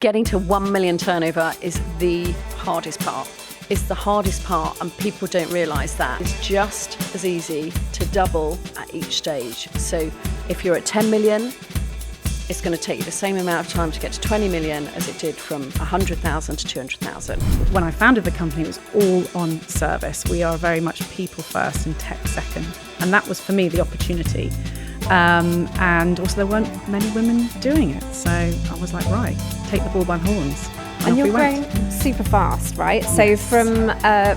Getting to 1 million turnover is the hardest part. It's the hardest part, and people don't realise that. It's just as easy to double at each stage. So if you're at 10 million, it's going to take you the same amount of time to get to 20 million as it did from 100,000 to 200,000. When I founded the company, it was all on service. We are very much people first and tech second. And that was, for me, the opportunity. And also there weren't many women doing it. So I was like, right, take the bull by the horns. And you're growing super fast, right? Yes. So from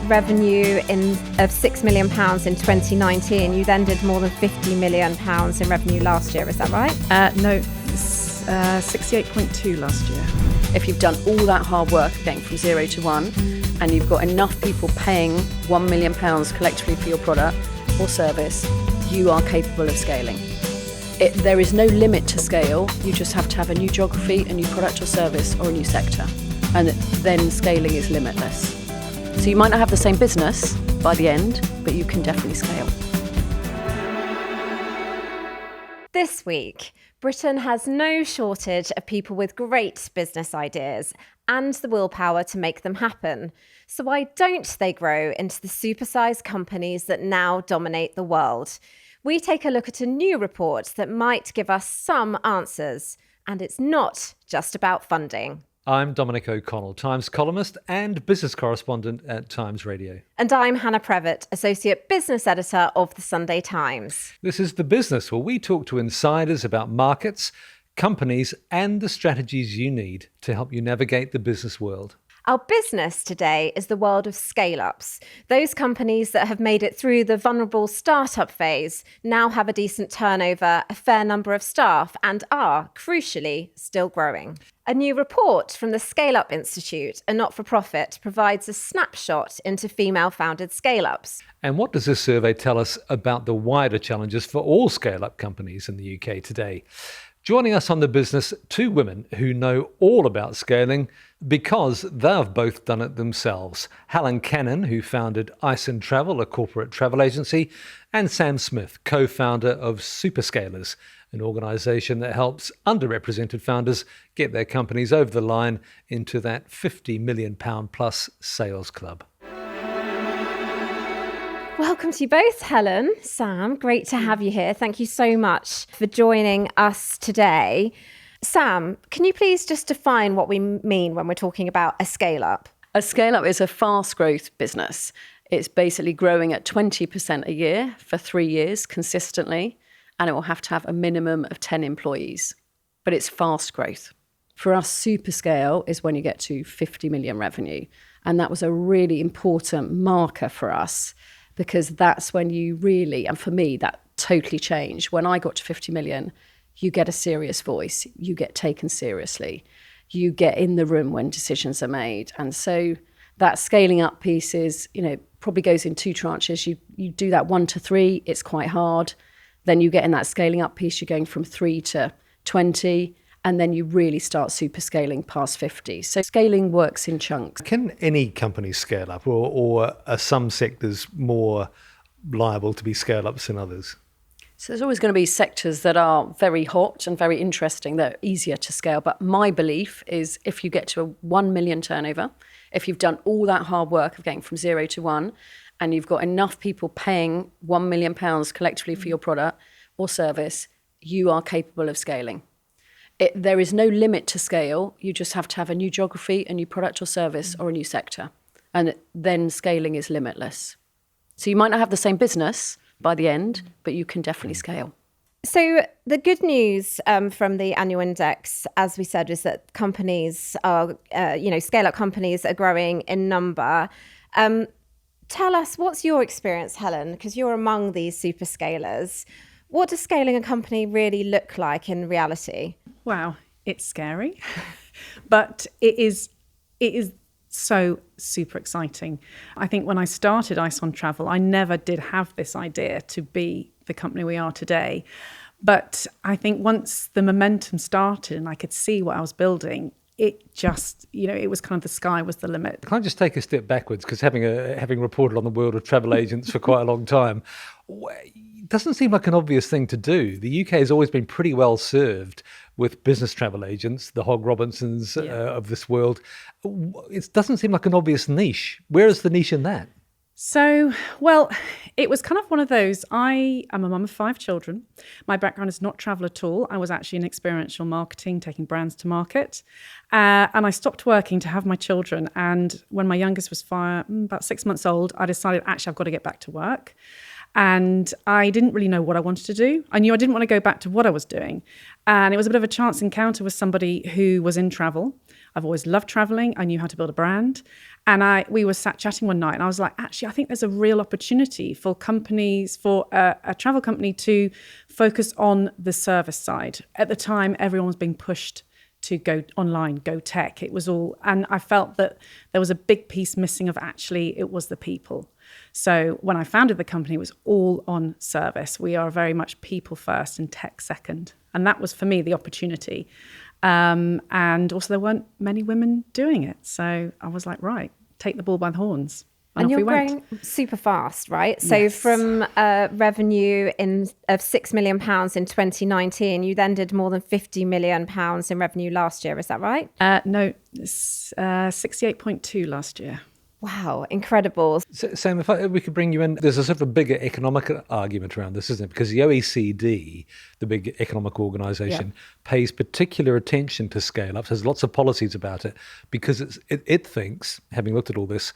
revenue of £6 million in 2019, you then did more than £50 million in revenue last year, is that right? No, 68.2 last year. If you've done all that hard work getting from 0 to 1, and you've got enough people paying £1 million collectively for your product or service, you are capable of scaling. There is no limit to scale. You just have to have a new geography, a new product or service, or a new sector. And then scaling is limitless. So you might not have the same business by the end, but you can definitely scale. This week, Britain has no shortage of people with great business ideas and the willpower to make them happen. So why don't they grow into the supersize companies that now dominate the world? We take a look at a new report that might give us some answers. And it's not just about funding. I'm Dominic O'Connell, Times columnist and business correspondent at Times Radio. And I'm Hannah Prevett, Associate Business Editor of The Sunday Times. This is The Business, where we talk to insiders about markets, companies, and the strategies you need to help you navigate the business world. Our business today is the world of scale-ups. Those companies that have made it through the vulnerable startup phase now have a decent turnover, a fair number of staff, and are, crucially, still growing. A new report from the Scale Up Institute, a not-for-profit, provides a snapshot into female-founded scale-ups. And what does this survey tell us about the wider challenges for all scale-up companies in the UK today? Joining us on The Business, two women who know all about scaling because they've both done it themselves. Helen Cannon, who founded Ison Travel, a corporate travel agency, and Sam Smith, co-founder of Superscalers, an organisation that helps underrepresented founders get their companies over the line into that £50 million plus sales club. Welcome to you both, Helen, Sam. Great to have you here. Thank you so much for joining us today. Sam, can you please just define what we mean when we're talking about a scale-up? A scale-up is a fast growth business. It's basically growing at 20% a year for 3 years consistently, and it will have to have a minimum of 10 employees. But it's fast growth. For us, super scale is when you get to 50 million revenue. And that was a really important marker for us, because that's when you really, and for me, that totally changed. When I got to 50 million, you get a serious voice, you get taken seriously, you get in the room when decisions are made. And so that scaling up piece is, probably goes in two tranches. You do that 1 to 3, it's quite hard. Then you get in that scaling up piece, you're going from 3 to 20, and then you really start super scaling past 50. So scaling works in chunks. Can any company scale up, or are some sectors more liable to be scale ups than others? So there's always going to be sectors that are very hot and very interesting, that are easier to scale. But my belief is if you get to a 1 million turnover, if you've done all that hard work of getting from 0 to 1, and you've got enough people paying £1 million collectively for your product or service, you are capable of scaling. There is no limit to scale. You just have to have a new geography, a new product or service, or a new sector. And then scaling is limitless. So you might not have the same business by the end, but you can definitely scale. So the good news from the annual index, as we said, is that companies are, scale-up companies are growing in number. Tell us, what's your experience, Helen? Because you're among these super scalers. What does scaling a company really look like in reality? Wow, it's scary, but it is so super exciting. I think when I started Ison Travel, I never did have this idea to be the company we are today. But I think once the momentum started and I could see what I was building, it just, it was kind of the sky was the limit. Can I just take a step backwards? Because having reported on the world of travel agents for quite a long time, It doesn't seem like an obvious thing to do. The UK has always been pretty well served with business travel agents, the Hogg Robinsons of this world. It doesn't seem like an obvious niche. Where is the niche in that? So, well, it was kind of one of those. I am a mum of 5 children. My background is not travel at all. I was actually in experiential marketing, taking brands to market. And I stopped working to have my children. And when my youngest was about 6 months old, I decided, actually, I've got to get back to work. And I didn't really know what I wanted to do. I knew I didn't want to go back to what I was doing. And it was a bit of a chance encounter with somebody who was in travel. I've always loved traveling. I knew how to build a brand. And we were sat chatting one night and I was like, actually, I think there's a real opportunity for companies, for a travel company to focus on the service side. At the time, everyone was being pushed to go online, go tech. It was all, and I felt that there was a big piece missing of actually it was the people. So when I founded the company, it was all on service. We are very much people first and tech second. And that was for me the opportunity. And also there weren't many women doing it. So I was like, right, take the bull by the horns. And you're off we went. growing super fast, right? So Yes. from revenue of £6 million in 2019, you then did more than £50 million in revenue last year. Is that right? No, 68.2 last year. Wow, incredible. So, Sam, if we could bring you in, there's a sort of a bigger economic argument around this, isn't it? Because the OECD, the big economic organisation, pays particular attention to scale-ups, has lots of policies about it, because it thinks, having looked at all this,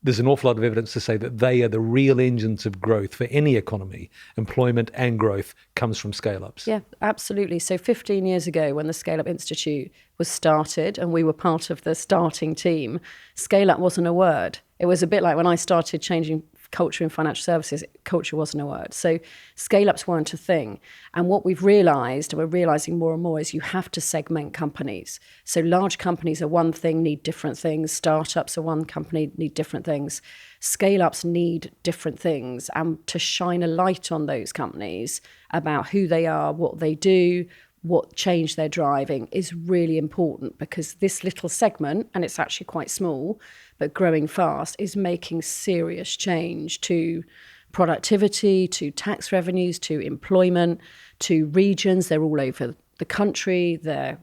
there's an awful lot of evidence to say that they are the real engines of growth for any economy. Employment and growth comes from scale-ups. Yeah, absolutely. So 15 years ago, when the Scale Up Institute was started and we were part of the starting team, scale up wasn't a word. It was a bit like when I started changing culture in financial services, culture wasn't a word. So scale-ups weren't a thing. And what we've realised, and we're realising more and more, is you have to segment companies. So large companies are one thing, need different things. Startups are one company, need different things. Scale-ups need different things. And to shine a light on those companies about who they are, what they do, what change they're driving is really important, because this little segment, and it's actually quite small, but growing fast, is making serious change to productivity, to tax revenues, to employment, to regions. They're all over the country. They're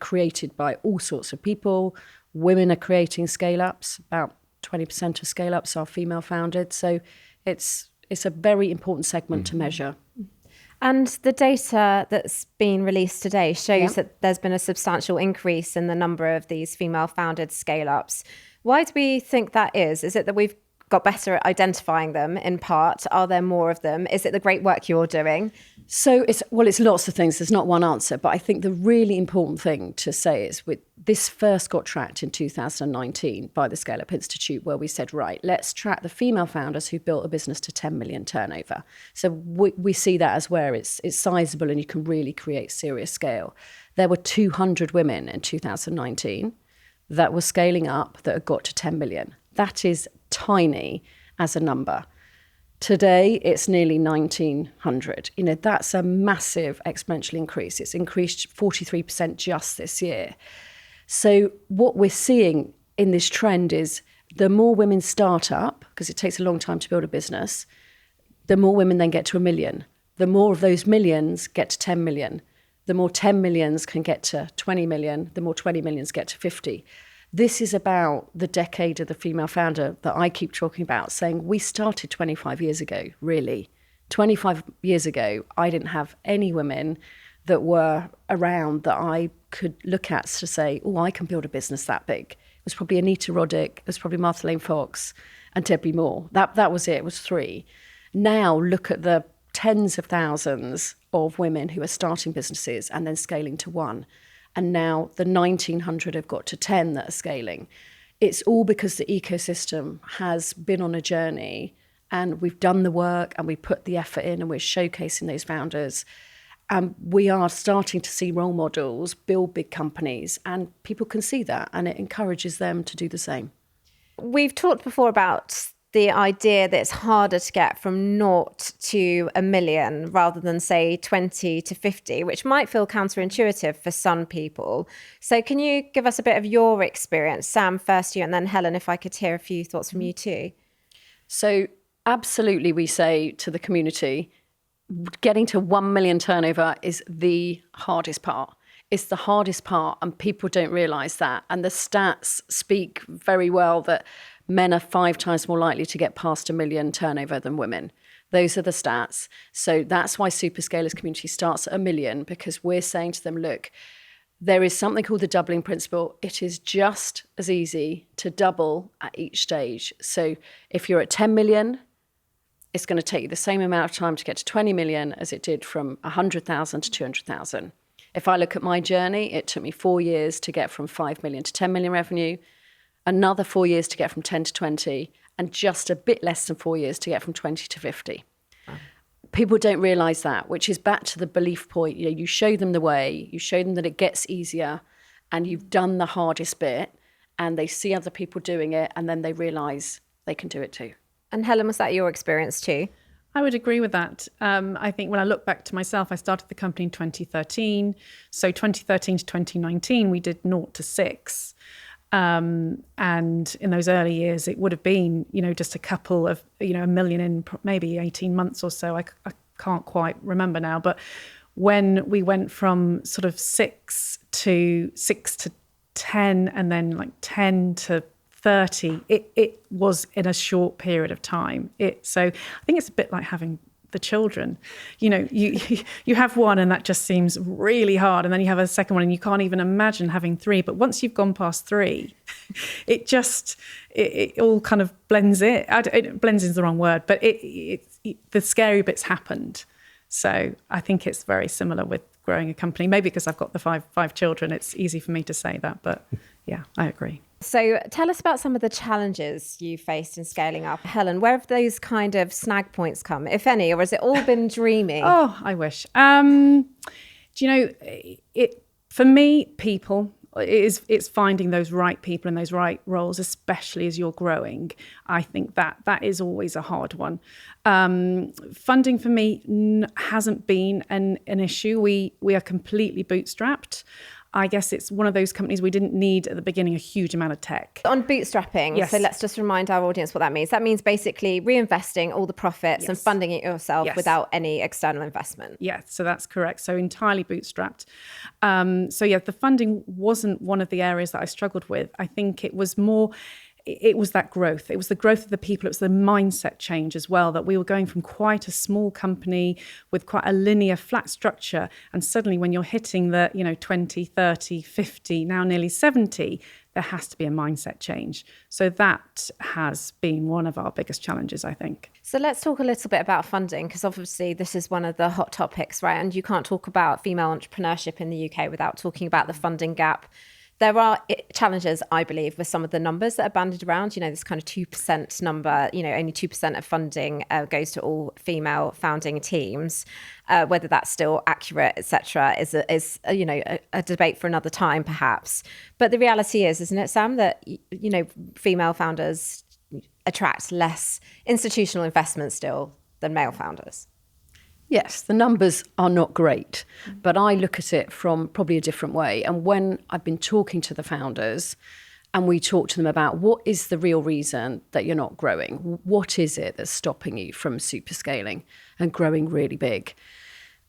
created by all sorts of people. Women are creating scale-ups. About 20% of scale-ups are female founded. So it's a very important segment to measure. And the data that's been released today shows that there's been a substantial increase in the number of these female-founded scale-ups. Why do we think that is? Is it that we've got better at identifying them in part? Are there more of them? Is it the great work you're doing? So it's lots of things. There's not one answer. But I think the really important thing to say is this first got tracked in 2019 by the Scale Up Institute, where we said, right, let's track the female founders who built a business to 10 million turnover. So we see that as where it's sizable and you can really create serious scale. There were 200 women in 2019 that were scaling up that had got to 10 million. That is tiny as a number. Today, it's nearly 1,900. That's a massive exponential increase. It's increased 43% just this year. So what we're seeing in this trend is the more women start up, because it takes a long time to build a business, the more women then get to 1 million. The more of those millions get to 10 million. The more 10 millions can get to 20 million, the more 20 millions get to 50. This is about the decade of the female founder that I keep talking about, saying we started 25 years ago, really. 25 years ago, I didn't have any women that were around that I could look at to say, oh, I can build a business that big. It was probably Anita Roddick, it was probably Martha Lane Fox and Debbie Moore. That was it was 3. Now look at the tens of thousands of women who are starting businesses and then scaling to 1. And now the 1,900 have got to 10 that are scaling. It's all because the ecosystem has been on a journey and we've done the work and we put the effort in and we're showcasing those founders. And we are starting to see role models build big companies, and people can see that and it encourages them to do the same. We've talked before about the idea that it's harder to get from 0 to 1 million rather than, say, 20 to 50, which might feel counterintuitive for some people. So can you give us a bit of your experience? Sam, first you, and then Helen, if I could hear a few thoughts from you too. So absolutely, we say to the community, getting to 1 million turnover is the hardest part. It's the hardest part, and people don't realise that. And the stats speak very well that men are 5 times more likely to get past 1 million turnover than women. Those are the stats. So that's why Superscalers community starts at 1 million, because we're saying to them, look, there is something called the doubling principle. It is just as easy to double at each stage. So if you're at 10 million, it's going to take you the same amount of time to get to 20 million as it did from 100,000 to 200,000. If I look at my journey, it took me 4 years to get from 5 million to 10 million revenue, another 4 years to get from 10 to 20, and just a bit less than 4 years to get from 20 to 50. People don't realise that, which is back to the belief point. You show them the way, you show them that it gets easier, and you've done the hardest bit, and they see other people doing it, and then they realise they can do it too. And Helen, was that your experience too? I would agree with that. I think when I look back to myself, I started the company in 2013. So 2013 to 2019, we did 0 to 6. And in those early years, it would have been, just a couple of, 1 million in maybe 18 months or so. I can't quite remember now. But when we went from sort of 6 to 10 and then like 10 to 30, it was in a short period of time. So I think it's a bit like having the children. You have one and that just seems really hard, and then you have a second one and you can't even imagine having 3. But once you've gone past 3, it all kind of blends in. Blends in is the wrong word, but the scary bits happened. So I think it's very similar with growing a company. Maybe because I've got the five children, it's easy for me to say that. But yeah, I agree. So tell us about some of the challenges you faced in scaling up. Helen, where have those kind of snag points come, if any, or has it all been dreamy? Oh, I wish. For me, people, it's finding those right people in those right roles, especially as you're growing. I think that is always a hard one. Funding for me hasn't been an issue. We are completely bootstrapped. I guess it's one of those companies we didn't need at the beginning a huge amount of tech. On bootstrapping, yes. So let's just remind our audience what that means. That means basically reinvesting all the profits yes. and funding it yourself yes. without any external investment. Yeah, so that's correct. So entirely bootstrapped. The funding wasn't one of the areas that I struggled with. I think it was that growth. It was the growth of the people. It was the mindset change as well, that we were going from quite a small company with quite a linear, flat structure. And suddenly when you're hitting the, 20, 30, 50, now nearly 70, there has to be a mindset change. So that has been one of our biggest challenges, I think. So let's talk a little bit about funding, because obviously this is one of the hot topics, right? And you can't talk about female entrepreneurship in the UK without talking about the funding gap. There are challenges, I believe, with some of the numbers that are bandied around. This kind of 2% number, only 2% of funding goes to all female founding teams. Whether that's still accurate, etc., is a debate for another time, perhaps. But the reality is, isn't it, Sam, that female founders attract less institutional investment still than male founders? Yes, the numbers are not great, but I look at it from probably a different way. And when I've been talking to the founders and we talk to them about what is the real reason that you're not growing, what is it that's stopping you from super scaling and growing really big?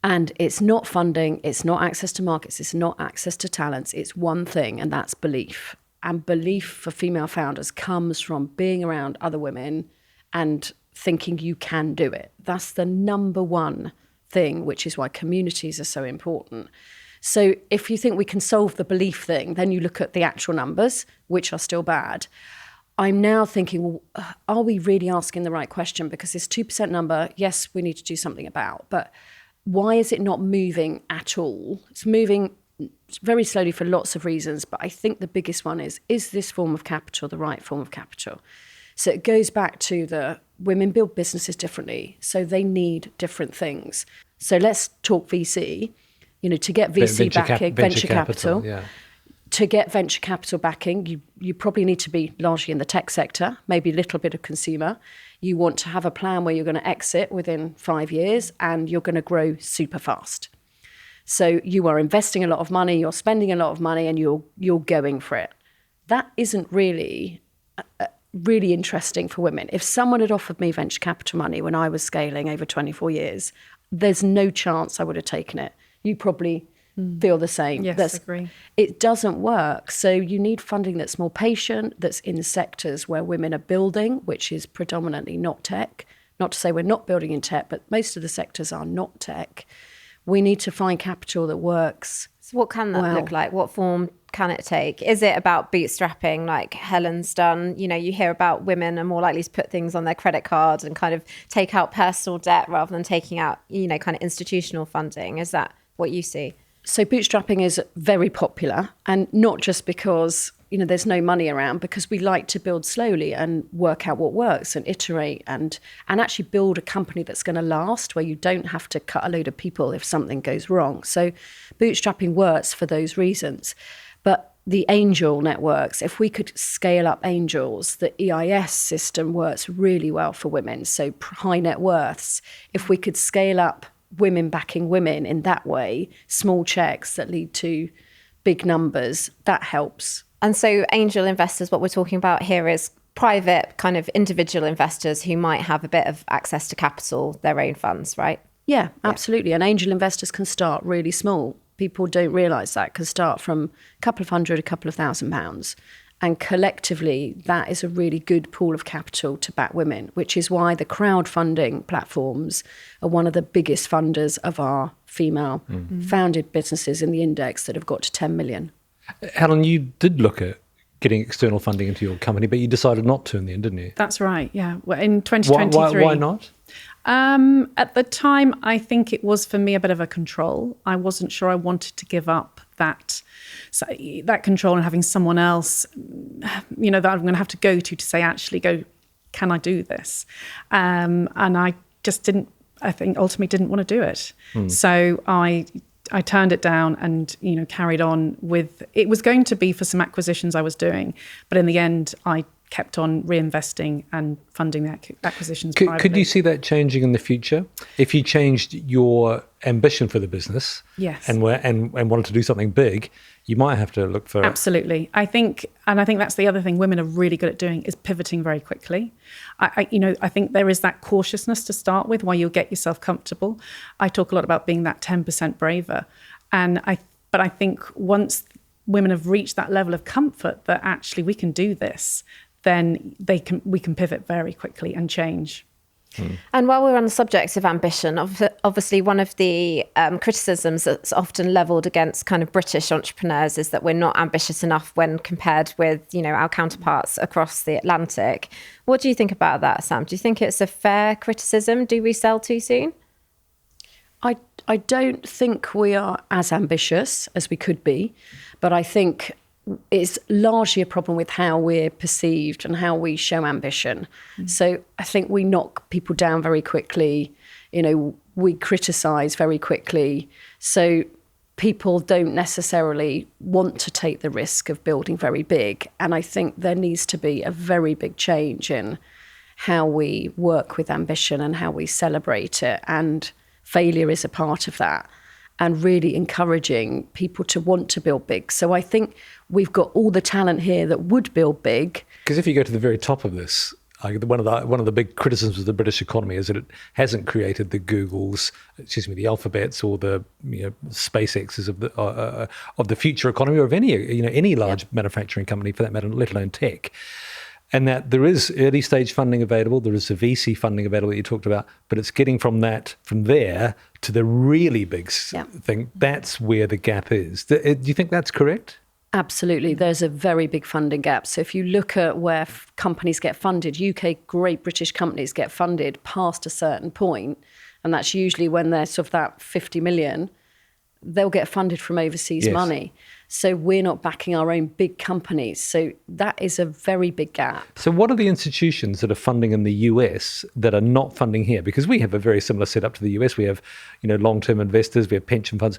And it's not funding, it's not access to markets, it's not access to talents, it's one thing, and that's belief. And belief for female founders comes from being around other women and thinking you can do it. That's the number one thing, which is why communities are so important. So if you think we can solve the belief thing, then you look at the actual numbers, which are still bad. I'm now thinking, well, are we really asking the right question? Because this 2% number, yes, we need to do something about, but why is it not moving at all? It's moving very slowly for lots of reasons, but I think the biggest one is this form of capital the right form of capital? So it goes back to the women build businesses differently, so they need different things. So let's talk VC. To get VC backing, venture capital. Yeah. To get venture capital backing, you probably need to be largely in the tech sector, maybe a little bit of consumer. You want to have a plan where you're going to exit within 5 years and you're going to grow super fast. So you are investing a lot of money, you're spending a lot of money, and you're going for it. That isn't really really interesting for women. If someone had offered me venture capital money when I was scaling over 24 years, there's no chance I would have taken it. You probably feel the same. Yes, agree. It doesn't work. So you need funding that's more patient, that's in sectors where women are building, which is predominantly not tech. Not to say we're not building in tech, but most of the sectors are not tech. We need to find capital that works. So what can that look like? What form can it take? Is it about bootstrapping like Helen's done? You know, you hear about women are more likely to put things on their credit card and kind of take out personal debt rather than taking out, you know, kind of institutional funding. Is that what you see? So bootstrapping is very popular, and not just because, you know, there's no money around, because we like to build slowly and work out what works and iterate and actually build a company that's going to last, where you don't have to cut a load of people if something goes wrong. So bootstrapping works for those reasons. But the angel networks, if we could scale up angels, the EIS system works really well for women. So high net worths, if we could scale up women backing women in that way, small checks that lead to big numbers, that helps. And so angel investors, what we're talking about here is private kind of individual investors who might have a bit of access to capital, their own funds, right? Yeah, absolutely. And angel investors can start really small. People don't realise that, can start from a couple of hundred, a couple of £1,000. And collectively, that is a really good pool of capital to back women, which is why the crowdfunding platforms are one of the biggest funders of our female founded businesses in the index that have got to 10 million. Helen, you did look at getting external funding into your company, but you decided not to in the end, didn't you? That's right, yeah. Well, in 2023. Why not? At the time, I think it was for me a bit of a control. I wasn't sure I wanted to give up that control and having someone else, you know, that I'm going to have to go to say, actually go, can I do this? And I just didn't, I think ultimately didn't want to do it. So I turned it down and, you know, carried on with, it was going to be for some acquisitions I was doing, but in the end, I kept on reinvesting and funding the acquisitions privately. Could you see that changing in the future if you changed your ambition for the business? Yes. And wanted to do something big, you might have to look for... Absolutely. I think that's the other thing women are really good at doing, is pivoting very quickly. I think there is that cautiousness to start with while you'll get yourself comfortable. I talk a lot about being that 10% braver. But I think once women have reached that level of comfort that actually we can do this, then we can pivot very quickly and change. And while we're on the subject of ambition, obviously one of the criticisms that's often levelled against kind of British entrepreneurs is that we're not ambitious enough when compared with, you know, our counterparts across the Atlantic. What do you think about that, Sam? Do you think it's a fair criticism? Do we sell too soon? I don't think we are as ambitious as we could be, but I think it's largely a problem with how we're perceived and how we show ambition. So I think we knock people down very quickly. You know, we criticise very quickly. So people don't necessarily want to take the risk of building very big. And I think there needs to be a very big change in how we work with ambition and how we celebrate it. And failure is a part of that. And really encouraging people to want to build big. So I think we've got all the talent here that would build big. Because if you go to the very top of this, one of the big criticisms of the British economy is that it hasn't created the Googles, the Alphabets or the SpaceXs of the future economy, or of any large manufacturing company for that matter, let alone tech. And that there is early stage funding available, there is the VC funding available that you talked about, but it's getting from there to the really big thing. That's where the gap is. Do you think that's correct? Absolutely. There's a very big funding gap. So if you look at where companies get funded, UK great British companies get funded past a certain point, and that's usually when they're sort of that 50 million, they'll get funded from overseas money. So we're not backing our own big companies. So that is a very big gap. So what are the institutions that are funding in the US that are not funding here? Because we have a very similar setup to the US. We have, long-term investors, we have pension funds.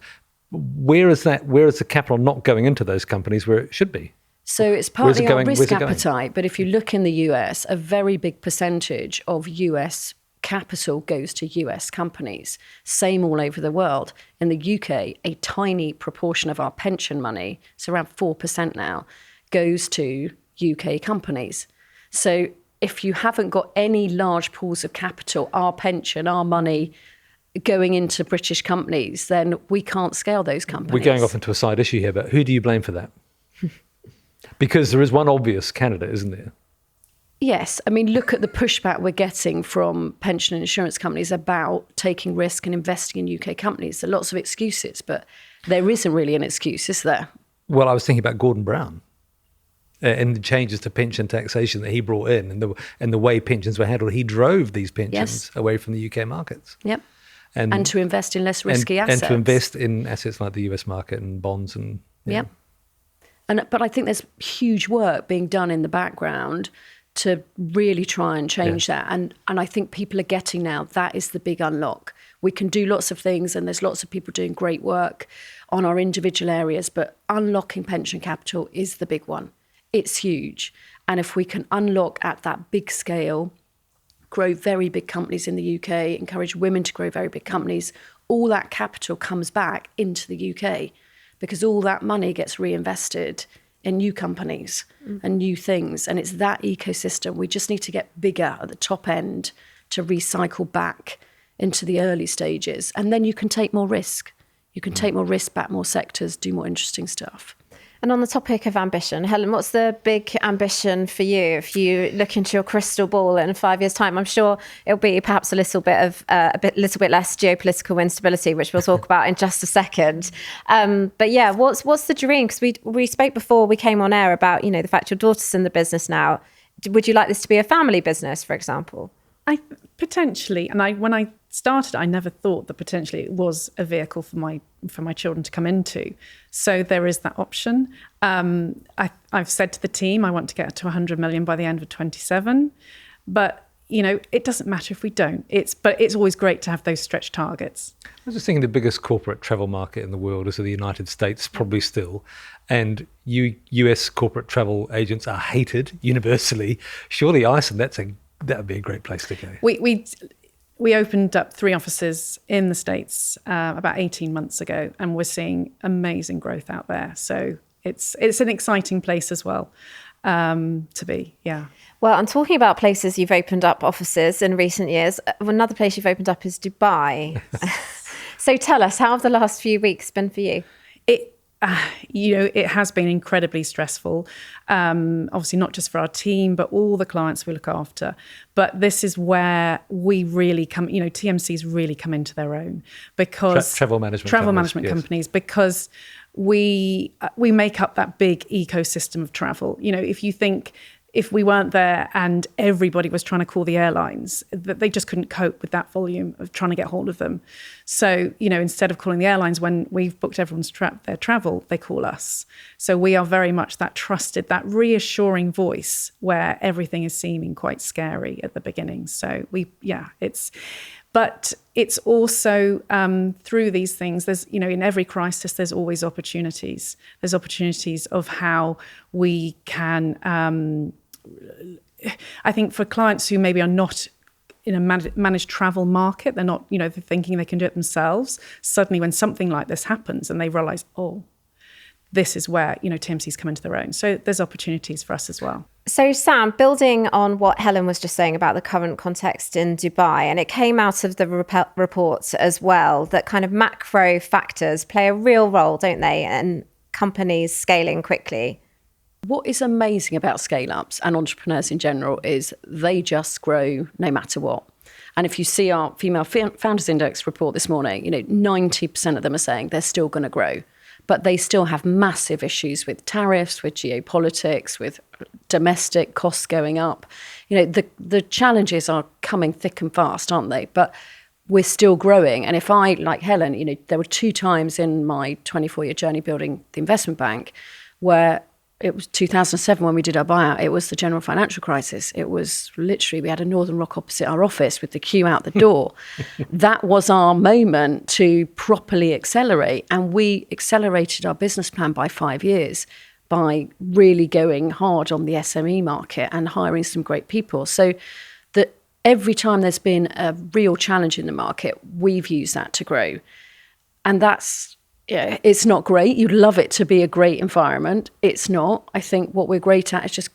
Where is the capital not going into those companies where it should be? So it's partly our risk appetite. But if you look in the US, a very big percentage of US capital goes to US companies. Same all over the world. In the UK, a tiny proportion of our pension money, so around 4% now, goes to UK companies. So if you haven't got any large pools of capital, our pension, our money going into British companies, then we can't scale those companies. We're going off into a side issue here, but who do you blame for that? Because there is one obvious candidate, isn't there? Yes. I mean, look at the pushback we're getting from pension and insurance companies about taking risk and investing in UK companies. There are lots of excuses, but there isn't really an excuse, is there? Well, I was thinking about Gordon Brown and the changes to pension taxation that he brought in, and the way pensions were handled. He drove these pensions away from the UK markets. Yep. And to invest in less risky assets. And to invest in assets like the US market and bonds and... Yep. But I think there's huge work being done in the background to really try and change that. And I think people are getting now that is the big unlock. We can do lots of things, and there's lots of people doing great work on our individual areas, but unlocking pension capital is the big one. It's huge. And if we can unlock at that big scale, grow very big companies in the UK, encourage women to grow very big companies, all that capital comes back into the UK because all that money gets reinvested in new companies and new things. And it's that ecosystem. We just need to get bigger at the top end to recycle back into the early stages. And then you can take more risk. You can take more risk, back more sectors, do more interesting stuff. And on the topic of ambition, Helen, what's the big ambition for you? If you look into your crystal ball in 5 years' time, I'm sure it'll be perhaps a little bit less geopolitical instability, which we'll talk about in just a second. But yeah, what's the dream? Because we spoke before we came on air about, the fact your daughter's in the business now. Would you like this to be a family business, for example? Potentially, and when I started, I never thought that potentially it was a vehicle for my children to come into. So there is that option. I've said to the team, I want to get to 100 million by the end of 27. But it doesn't matter if we don't. But it's always great to have those stretch targets. I was just thinking the biggest corporate travel market in the world is the United States, probably still. And US corporate travel agents are hated universally. Surely Ison, that would be a great place to go. We opened up 3 offices in the States about 18 months ago, and we're seeing amazing growth out there. So it's an exciting place as well to be, yeah. Well, I'm talking about places you've opened up offices in recent years. Another place you've opened up is Dubai. So tell us, how have the last few weeks been for you? It has been incredibly stressful, obviously not just for our team, but all the clients we look after. But this is where we really come, TMC's really come into their own because travel management companies, because we make up that big ecosystem of travel. If you think, if we weren't there and everybody was trying to call the airlines, that they just couldn't cope with that volume of trying to get hold of them. So, instead of calling the airlines when we've booked everyone's their travel, they call us. So we are very much that trusted, that reassuring voice where everything is seeming quite scary at the beginning. So but it's also through these things, there's, in every crisis, there's always opportunities. There's opportunities of how we can, I think for clients who maybe are not in a managed travel market, they're not, they're thinking they can do it themselves. Suddenly when something like this happens and they realize, this is where, TMC's come into their own. So there's opportunities for us as well. So Sam, building on what Helen was just saying about the current context in Dubai, and it came out of the reports as well, that kind of macro factors play a real role, don't they, in companies scaling quickly? What is amazing about scale-ups and entrepreneurs in general is they just grow no matter what. And if you see our Female Founders Index report this morning, 90% of them are saying they're still going to grow. But they still have massive issues with tariffs, with geopolitics, with domestic costs going up. The challenges are coming thick and fast, aren't they? But we're still growing. And if I, like Helen, there were 2 times in my 24-year journey building the investment bank where it was 2007 when we did our buyout. It was the general financial crisis. It was literally, we had a Northern Rock opposite our office with the queue out the door. That was our moment to properly accelerate. And we accelerated our business plan by 5 years by really going hard on the SME market and hiring some great people. So that every time there's been a real challenge in the market, we've used that to grow. And that's, it's not great. You'd love it to be a great environment. It's not. I think what we're great at is just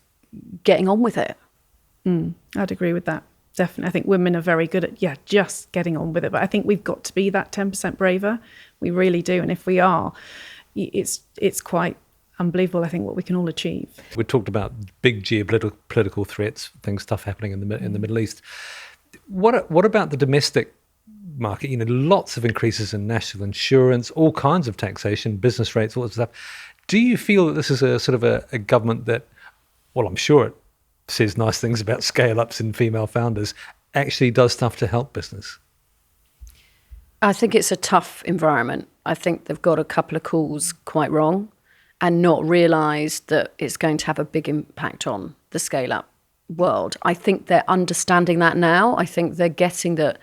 getting on with it. I'd agree with that. Definitely. I think women are very good at, just getting on with it. But I think we've got to be that 10% braver. We really do. And if we are, it's quite unbelievable, I think, what we can all achieve. We talked about big geopolitical threats, tough happening in the Middle East. What about the domestic market? Lots of increases in national insurance, all kinds of taxation, business rates, all that stuff. Do you feel that this is a sort of a government that, well, I'm sure it says nice things about scale-ups and female founders, actually does stuff to help business? I think it's a tough environment. I think they've got a couple of calls quite wrong and not realised that it's going to have a big impact on the scale-up world. I think they're understanding that now. I think they're getting that,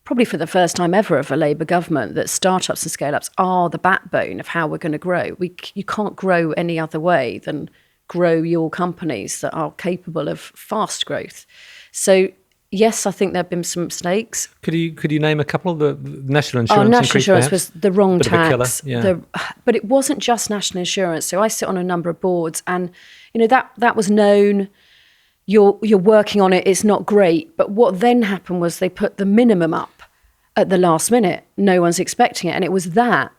probably for the first time ever of a Labour government, that startups and scale-ups are the backbone of how we're going to grow. You can't grow any other way than grow your companies that are capable of fast growth. So yes, I think there have been some mistakes. Could you name a couple of the national insurance? National insurance perhaps? Was the wrong Bit tax. of a killer, yeah. But it wasn't just national insurance. So I sit on a number of boards, and that was known. You're working on it. It's not great. But what then happened was they put the minimum up at the last minute. No one's expecting it, and it was that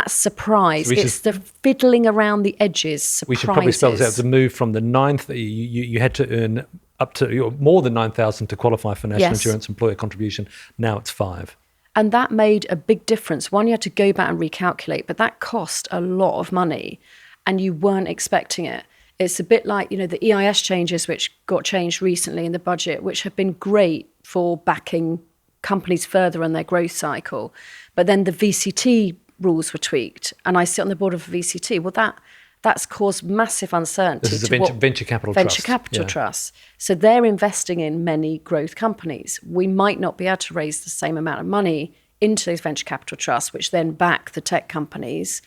surprise. So it's the fiddling around the edges. Surprises. We should probably spell this out. To move from the 9th, you had to earn up to more than 9,000 to qualify for national insurance employer contribution. Now it's 5. And that made a big difference. One, you had to go back and recalculate, but that cost a lot of money and you weren't expecting it. It's a bit like, the EIS changes, which got changed recently in the budget, which have been great for backing companies further on their growth cycle. But then the VCT rules were tweaked, and I sit on the board of VCT. Well, that's caused massive uncertainty. This is a venture capital trust. Venture capital trust. So they're investing in many growth companies. We might not be able to raise the same amount of money into those venture capital trusts, which then back the tech companies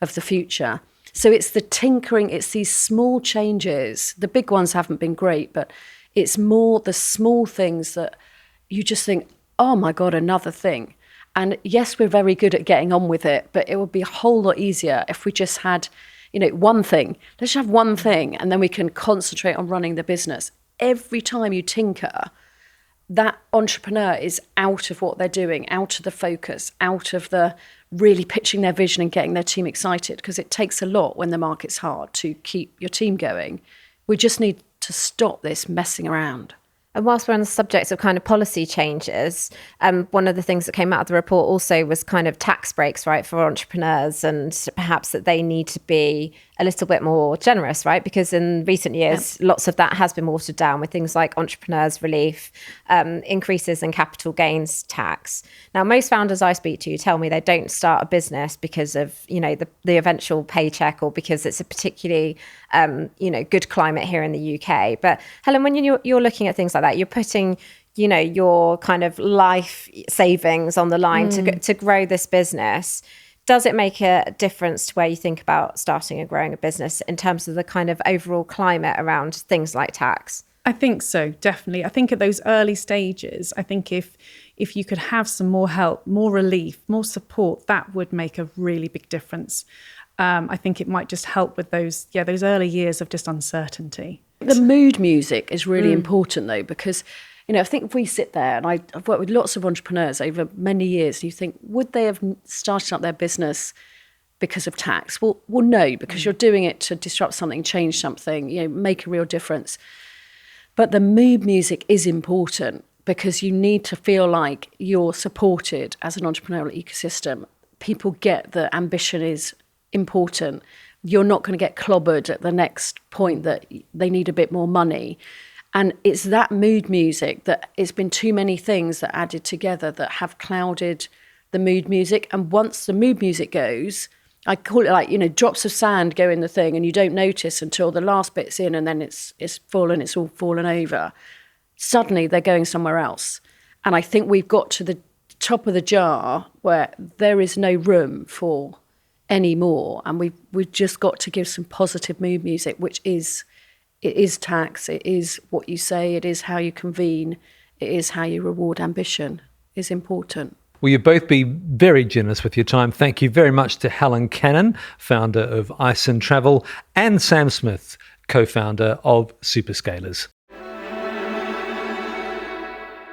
of the future. So it's the tinkering, it's these small changes. The big ones haven't been great, but it's more the small things that you just think, oh my God, another thing. And yes, we're very good at getting on with it, but it would be a whole lot easier if we just had, one thing. Let's just have one thing, and then we can concentrate on running the business. Every time you tinker, that entrepreneur is out of what they're doing, out of the focus, out of the really pitching their vision and getting their team excited, because it takes a lot when the market's hard to keep your team going. We just need to stop this messing around. And whilst we're on the subject of kind of policy changes, one of the things that came out of the report also was kind of tax breaks, right, for entrepreneurs, and perhaps that they need to be a little bit more generous, right? Because in recent years, lots of that has been watered down with things like entrepreneurs relief, increases in capital gains tax. Now, most founders I speak to tell me they don't start a business because of, the eventual paycheck or because it's a particularly, good climate here in the UK. But Helen, when you're looking at things like that, you're putting, your kind of life savings on the line to grow this business. Does it make a difference to where you think about starting and growing a business in terms of the kind of overall climate around things like tax? I think so, definitely. I think at those early stages, I think if you could have some more help, more relief, more support, that would make a really big difference. I think it mimight just help with those early years of just uncertainty. The mood music is really important, though, because I think if we sit there, and I've worked with lots of entrepreneurs over many years, and you think, would they have started up their business because of tax? Well, no, because you're doing it to disrupt something, change something, make a real difference. But the mood music is important because you need to feel like you're supported as an entrepreneurial ecosystem. People get that ambition is important. You're not going to get clobbered at the next point that they need a bit more money. And it's that mood music that it's been too many things that added together that have clouded the mood music. And once the mood music goes, I call it like, drops of sand go in the thing and you don't notice until the last bit's in and then it's all fallen over. Suddenly they're going somewhere else. And I think we've got to the top of the jar where there is no room for any more. And we've just got to give some positive mood music, which is, it is tax, it is what you say, it is how you convene, it is how you reward ambition, is important. Will you both be very generous with your time? Thank you very much to Helen Cannon, founder of Ison Travel, and Sam Smith, co-founder of Superscalers.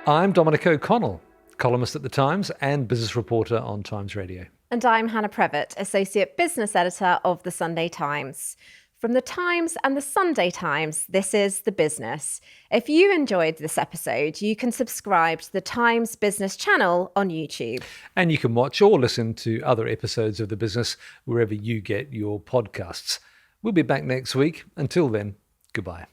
I'm Dominic O'Connell, columnist at The Times and business reporter on Times Radio. And I'm Hannah Prevett, Associate Business Editor of The Sunday Times. From The Times and The Sunday Times, this is The Business. If you enjoyed this episode, you can subscribe to The Times Business channel on YouTube. And you can watch or listen to other episodes of The Business wherever you get your podcasts. We'll be back next week. Until then, goodbye.